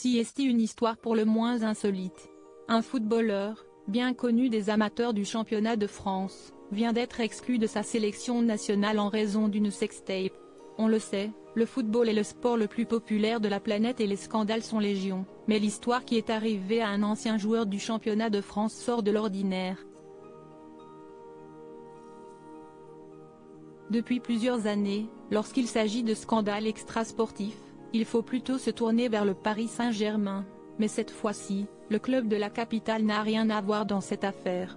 Si est une histoire pour le moins insolite. Un footballeur, bien connu des amateurs du championnat de France, vient d'être exclu de sa sélection nationale en raison d'une sextape. On le sait, le football est le sport le plus populaire de la planète et les scandales sont légion, mais l'histoire qui est arrivée à un ancien joueur du championnat de France sort de l'ordinaire. Depuis plusieurs années, lorsqu'il s'agit de scandales extrasportifs, il faut plutôt se tourner vers le Paris Saint-Germain, mais cette fois-ci, le club de la capitale n'a rien à voir dans cette affaire.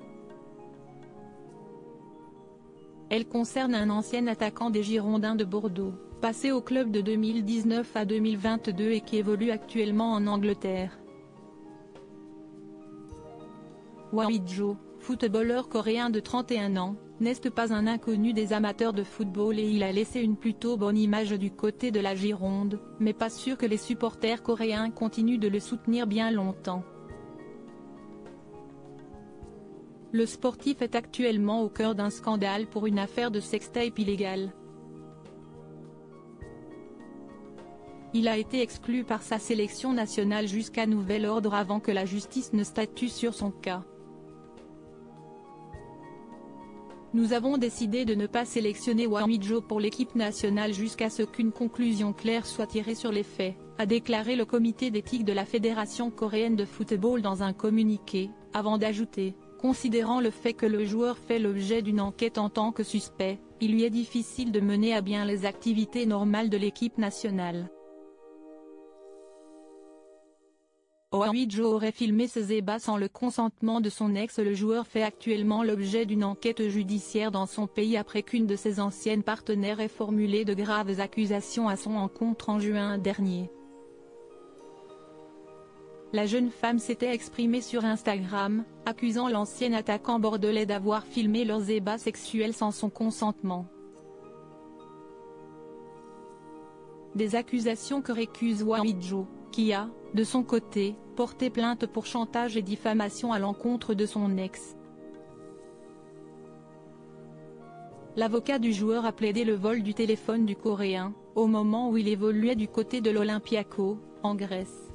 Elle concerne un ancien attaquant des Girondins de Bordeaux, passé au club de 2019 à 2022 et qui évolue actuellement en Angleterre. Hwa Hee-jo, footballeur coréen de 31 ans, n'est pas un inconnu des amateurs de football et il a laissé une plutôt bonne image du côté de la Gironde, mais pas sûr que les supporters coréens continuent de le soutenir bien longtemps. Le sportif est actuellement au cœur d'un scandale pour une affaire de sextape illégale. Il a été exclu par sa sélection nationale jusqu'à nouvel ordre avant que la justice ne statue sur son cas. Nous avons décidé de ne pas sélectionner Hwa Hee-jo pour l'équipe nationale jusqu'à ce qu'une conclusion claire soit tirée sur les faits, a déclaré le comité d'éthique de la Fédération coréenne de football dans un communiqué, avant d'ajouter, considérant le fait que le joueur fait l'objet d'une enquête en tant que suspect, il lui est difficile de mener à bien les activités normales de l'équipe nationale. Hwa Hee-jo aurait filmé ses ébats sans le consentement de son ex. Le joueur fait actuellement l'objet d'une enquête judiciaire dans son pays après qu'une de ses anciennes partenaires ait formulé de graves accusations à son encontre en juin dernier. La jeune femme s'était exprimée sur Instagram, accusant l'ancien attaquant bordelais d'avoir filmé leurs ébats sexuels sans son consentement. Des accusations que récuse Hwa Hee-jo, qui a, de son côté, porté plainte pour chantage et diffamation à l'encontre de son ex. L'avocat du joueur a plaidé le vol du téléphone du Coréen, au moment où il évoluait du côté de l'Olympiakos, en Grèce.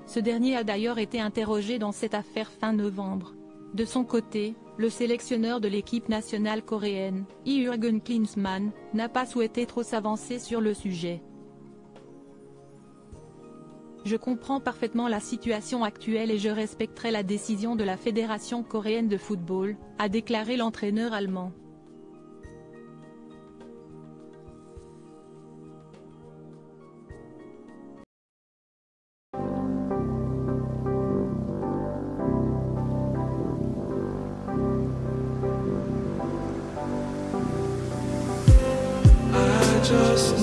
Ce dernier a d'ailleurs été interrogé dans cette affaire fin novembre. De son côté, le sélectionneur de l'équipe nationale coréenne, Jürgen Klinsmann, n'a pas souhaité trop s'avancer sur le sujet. Je comprends parfaitement la situation actuelle et je respecterai la décision de la Fédération coréenne de football, a déclaré l'entraîneur allemand. Just